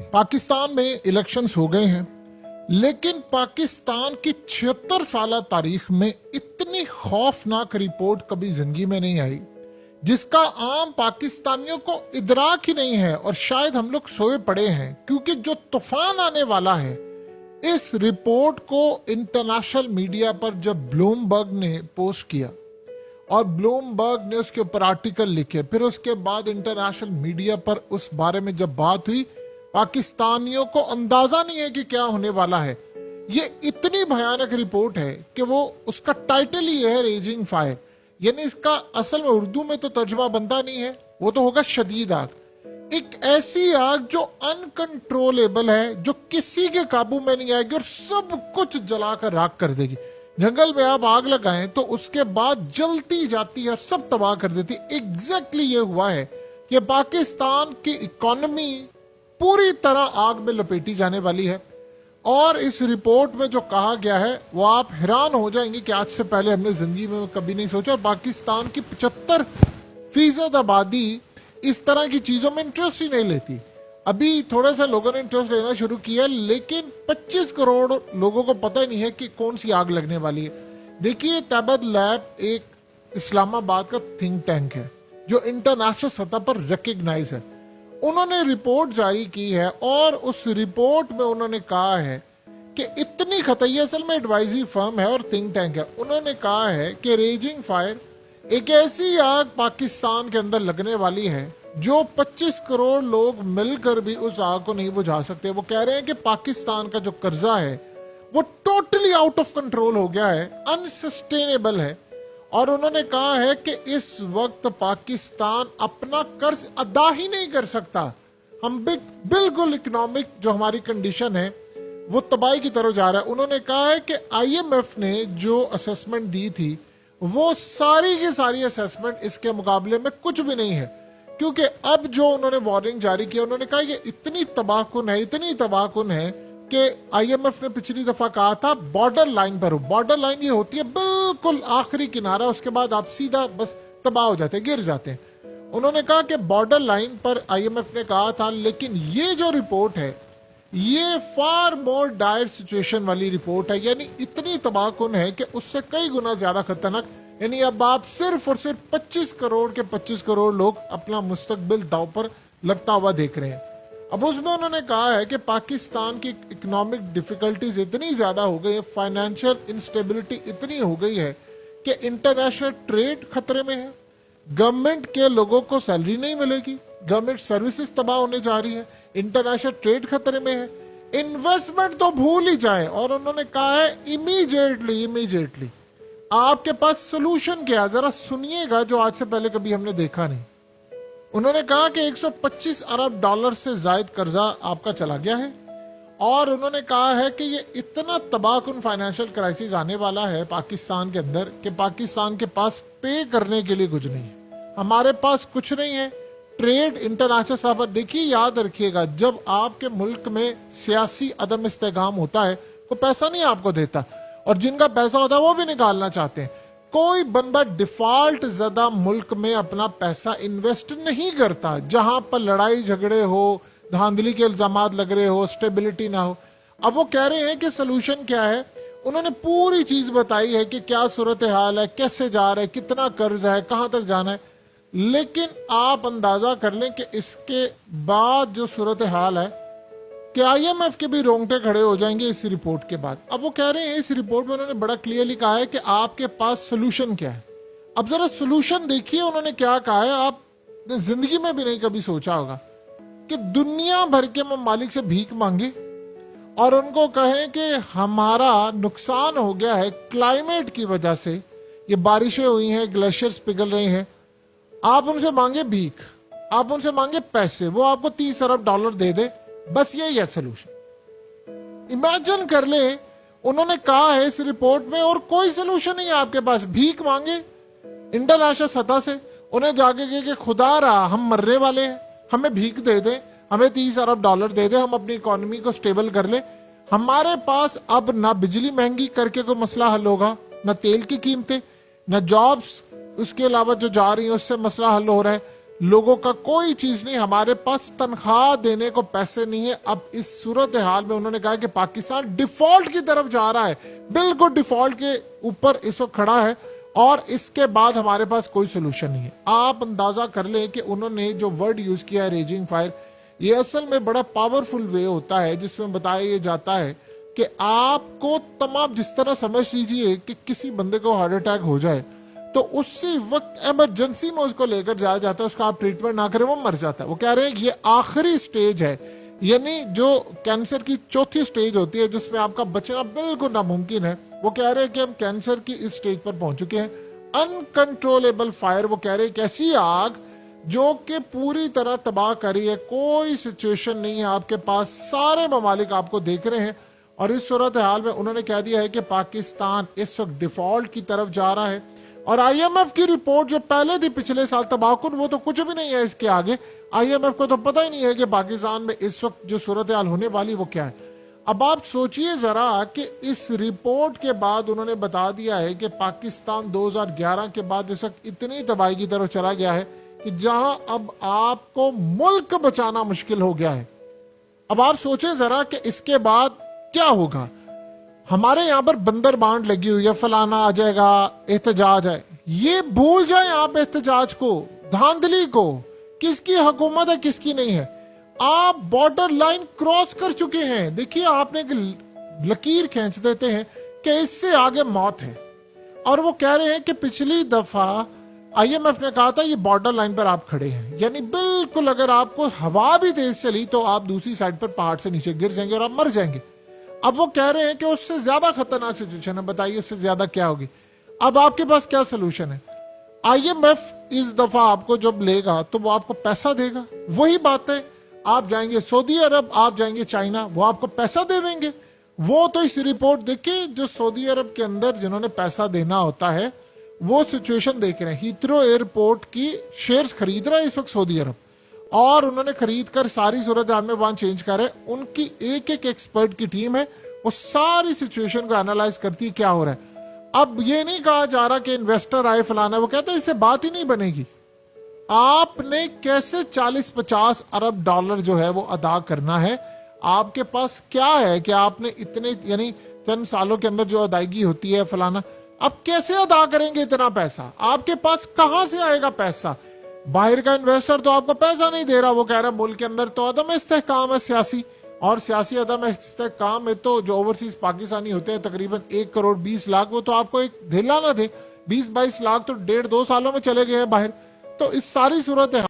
पाकिस्तान में इलेक्शंस हो गए हैं, लेकिन पाकिस्तान की 76 साल तारीख में इतनी खौफनाक रिपोर्ट कभी जिंदगी में नहीं आई जिसका आम पाकिस्तानियों को इदराक ही नहीं है। और शायद हम लोग सोए पड़े हैं, क्योंकि जो तूफान आने वाला है, इस रिपोर्ट को इंटरनेशनल मीडिया पर जब ब्लूमबर्ग ने पोस्ट किया और ब्लूमबर्ग ने उसके ऊपर आर्टिकल लिखे, फिर उसके बाद इंटरनेशनल मीडिया पर उस बारे में जब बात हुई, पाकिस्तानियों को अंदाजा नहीं है कि क्या होने वाला है। ये इतनी भयानक रिपोर्ट है कि वो उसका टाइटल ही है रेजिंग फायर, यानी इसका असल में उर्दू में तो तर्जुमा बनता नहीं है, वो तो होगा शदीद आग। एक ऐसी आग जो अनकंट्रोलेबल है, जो किसी के काबू में नहीं आएगी और सब कुछ जलाकर राख कर देगी। जंगल में आप आग लगाएं तो उसके बाद जलती जाती है, सब तबाह कर देती। एग्जैक्टली ये हुआ है कि पाकिस्तान की इकोनॉमी पूरी तरह आग में लपेटी जाने वाली है। और इस रिपोर्ट में जो कहा गया है वो आप हैरान हो जाएंगे कि आज से पहले हमने जिंदगी में कभी नहीं सोचा। और पाकिस्तान की 75% आबादी इस तरह की चीजों में इंटरेस्ट ही नहीं लेती। अभी थोड़ा सा लोगों ने इंटरेस्ट लेना शुरू किया, लेकिन 25 करोड़ लोगों को पता ही नहीं है कि कौन सी आग लगने वाली है। देखिए, तैबद लैब एक इस्लामाबाद का थिंक टैंक है जो इंटरनेशनल सतह पर रिकग्नाइज है। उन्होंने रिपोर्ट जारी की है और उस रिपोर्ट में उन्होंने कहा है कि इतनी खतरनाक, असल में एडवाइजरी फर्म है और थिंक टैंक है, उन्होंने कहा है कि रेजिंग फायर एक ऐसी आग पाकिस्तान के अंदर लगने वाली है जो 25 करोड़ लोग मिलकर भी उस आग को नहीं बुझा सकते। वो कह रहे हैं कि पाकिस्तान का जो कर्जा है वो टोटली आउट ऑफ कंट्रोल हो गया है, अनसस्टेनेबल है। और उन्होंने कहा है कि इस वक्त पाकिस्तान अपना कर्ज अदा ही नहीं कर सकता। हम बिल्कुल इकोनॉमिक जो हमारी कंडीशन है वो तबाही की तरफ जा रहा है। उन्होंने कहा है कि IMF ने जो असेसमेंट दी थी वो सारी की सारी असेसमेंट इसके मुकाबले में कुछ भी नहीं है, क्योंकि अब जो उन्होंने वार्निंग जारी किया, उन्होंने कहा ये इतनी तबाहकुन है, इतनी तबाहकुन है कि IMF ने पिछली दफा कहा था बॉर्डर लाइन पर हो। बॉर्डर लाइन ये होती है बिल्कुल आखिरी किनारा, उसके बाद आप सीधा बस तबाह हो जाते हैं, गिर जाते हैं। उन्होंने कहा कि बॉर्डर लाइन पर IMF ने कहा था, लेकिन ये जो रिपोर्ट है ये फार मोर डायर सिचुएशन वाली रिपोर्ट है, यानी इतनी तबाहकुन है कि उससे कई गुना ज्यादा खतरनाक। यानी अब आप सिर्फ और सिर्फ 25 करोड़ के 25 करोड़ लोग अपना मुस्तकबिल दांव पर लगता हुआ देख रहे हैं। अब उसमें उन्होंने कहा है कि पाकिस्तान की इकोनॉमिक डिफिकल्टीज इतनी ज्यादा हो गई है, फाइनेंशियल इंस्टेबिलिटी इतनी हो गई है कि इंटरनेशनल ट्रेड खतरे में है, गवर्नमेंट के लोगों को सैलरी नहीं मिलेगी, गवर्नमेंट सर्विसेज तबाह होने जा रही है, इंटरनेशनल ट्रेड खतरे में है, इन्वेस्टमेंट तो भूल ही जाए। और उन्होंने कहा है इमीडिएटली आपके पास सोल्यूशन क्या है, जरा सुनिएगा, जो आज से पहले कभी हमने देखा नहीं। उन्होंने कहा कि 125 अरब डॉलर से ज्यादा कर्जा आपका चला गया है, और उन्होंने कहा है कि ये इतना तबाहकुन फाइनेंशियल क्राइसिस आने वाला है पाकिस्तान के अंदर कि पाकिस्तान के पास पे करने के लिए कुछ नहीं है, हमारे पास कुछ नहीं है। ट्रेड इंटरनेशनल साहब, देखिए याद रखिएगा, जब आपके मुल्क में सियासी अदम इस्तेगाम होता है तो पैसा नहीं आपको देता, और जिनका पैसा होता है वो भी निकालना चाहते हैं। कोई बंदा डिफॉल्ट ज़दा मुल्क में अपना पैसा इन्वेस्ट नहीं करता जहां पर लड़ाई झगड़े हो, धांधली के इल्जामात लग रहे हो, स्टेबिलिटी ना हो। अब वो कह रहे हैं कि सोल्यूशन क्या है। उन्होंने पूरी चीज बताई है कि क्या सूरत हाल है, कैसे जा रहा है, कितना कर्ज है, कहां तक जाना है। लेकिन आप अंदाजा कर लें कि इसके बाद जो सूरत हाल है कि IMF के भी रोंगटे खड़े हो जाएंगे इस रिपोर्ट के बाद। अब वो कह रहे हैं, इस रिपोर्ट में उन्होंने बड़ा क्लियरली कहा है कि आपके पास सोल्यूशन क्या है। अब जरा सोल्यूशन देखिए उन्होंने क्या कहा है। आपने जिंदगी में भी नहीं कभी सोचा होगा कि दुनिया भर के ममालिक से भीख मांगे और उनको कहें कि हमारा नुकसान हो गया है क्लाइमेट की वजह से, ये बारिशें हुई हैं, ग्लेशियर्स पिघल रहे हैं, आप उनसे मांगे भीख, आप उनसे मांगे पैसे, वो आपको 30 अरब डॉलर दे दे, बस यही है सोल्यूशन। इमेजिन कर ले, उन्होंने कहा है इस रिपोर्ट में, और कोई सोल्यूशन नहीं है आपके पास। भीख मांगे इंटरनेशनल सतह से, उन्हें जाके कहे कि खुदा रहा हम मरने वाले हैं, हमें भीख दे दे, हमें 30 अरब डॉलर दे दे, हम अपनी इकोनॉमी को स्टेबल कर ले। हमारे पास अब ना बिजली महंगी करके कोई मसला हल होगा, ना तेल की कीमतें, ना जॉब्स उसके अलावा जो जा रही है उससे मसला हल हो रहा है, लोगों का कोई चीज नहीं, हमारे पास तनख्वाह देने को पैसे नहीं है। अब इस सूरत हाल में उन्होंने कहा कि पाकिस्तान डिफॉल्ट की तरफ जा रहा है, बिल्कुल डिफॉल्ट के ऊपर इस वक्त खड़ा है, और इसके बाद हमारे पास कोई सोल्यूशन नहीं है। आप अंदाजा कर लें कि उन्होंने जो वर्ड यूज किया है रेजिंग फायर, ये असल में बड़ा पावरफुल वे होता है जिसमें बताया जाता है कि आपको तमाम, जिस तरह समझ लीजिए कि किसी बंदे को हार्ट अटैक हो जाए तो उसी वक्त इमरजेंसी में उसको लेकर जाया जाता है, उसका आप ट्रीटमेंट ना करें वो मर जाता है। वो कह रहे हैं ये आखिरी स्टेज है, यानी जो कैंसर की चौथी स्टेज होती है जिसमें आपका बचना बिल्कुल नामुमकिन है। वो कह रहे हैं कि हम कैंसर की इस स्टेज पर पहुंच चुके हैं। अनकंट्रोलेबल फायर, वो कह रहे हैं कि ऐसी आग जो कि पूरी तरह तबाह करी है, कोई सिचुएशन नहीं है आपके पास, सारे ममालिक आपको देख रहे हैं। और इस सूरत हाल में उन्होंने कह दिया है कि पाकिस्तान इस वक्त डिफॉल्ट की तरफ जा रहा है। और आईएमएफ की रिपोर्ट जो पहले थी पिछले साल तबाहकुन, वो तो कुछ भी नहीं है इसके आगे। आईएमएफ को तो पता ही नहीं है कि पाकिस्तान में इस वक्त जो सूरत हाल होने वाली वो क्या है। अब आप सोचिए जरा कि इस रिपोर्ट के बाद उन्होंने बता दिया है कि पाकिस्तान 2011 के बाद इस वक्त इतनी तबाही की तरफ चला गया है कि जहां अब आपको मुल्क बचाना मुश्किल हो गया है। अब आप सोचें जरा कि इसके बाद क्या होगा। हमारे यहाँ पर बंदर बांट लगी हुई है, फलाना आ जाएगा, एहतजाज है। ये भूल जाएं आप एहतजाज को, धांधली को, किसकी हुकूमत है किसकी नहीं है। आप बॉर्डर लाइन क्रॉस कर चुके हैं। देखिए आपने एक लकीर खींच देते हैं कि इससे आगे मौत है। और वो कह रहे हैं कि पिछली दफा आईएमएफ ने कहा था ये बॉर्डर लाइन पर आप खड़े हैं, यानी बिल्कुल अगर आपको हवा भी तेज चली तो आप दूसरी साइड पर पहाड़ से नीचे गिर जाएंगे और आप मर जाएंगे। अब वो कह रहे हैं कि उससे ज्यादा खतरनाक सिचुएशन है, बताइए उससे ज्यादा क्या होगी। अब आपके पास क्या सोल्यूशन है। आईएमएफ इस दफा आपको जब लेगा तो वो आपको पैसा देगा। वही बात है, आप जाएंगे सऊदी अरब, आप जाएंगे चाइना, वो आपको पैसा दे देंगे। वो तो इस रिपोर्ट देखिए, जो सऊदी अरब के अंदर जिन्होंने पैसा देना होता है वो सिचुएशन देख रहे हैं। हीथ्रो एयरपोर्ट की शेयर्स खरीद रहा है इस वक्त सऊदी अरब, और उन्होंने खरीद कर सारी सूरत हाल में वहां चेंज कर रहे हैं। उनकी एक एक एक्सपर्ट की टीम है, वो सारी सिचुएशन को एनालाइज करती है क्या हो रहा है। अब ये नहीं कहा जा रहा कि इन्वेस्टर आए फलाना, वो कहते हैं इससे बात ही नहीं बनेगी। आपने कैसे 40-50 अरब डॉलर जो है वो अदा करना है। आपके पास क्या है कि आपने इतने, यानी चंद सालों के अंदर जो अदायगी होती है फलाना, अब कैसे अदा करेंगे इतना पैसा। आपके पास कहां से आएगा पैसा। बाहर का इन्वेस्टर तो आपको पैसा नहीं दे रहा, वो कह रहा है मुल्क के अंदर तो अदम इस्तेहकाम है सियासी, और सियासी अदम इस्तेहकाम में तो जो ओवरसीज पाकिस्तानी होते हैं तकरीबन 1 करोड़ 20 लाख, वो तो आपको एक ढिला ना दे। 20-22 लाख तो 1.5-2 सालों में चले गए हैं बाहर। तो इस सारी सूरत है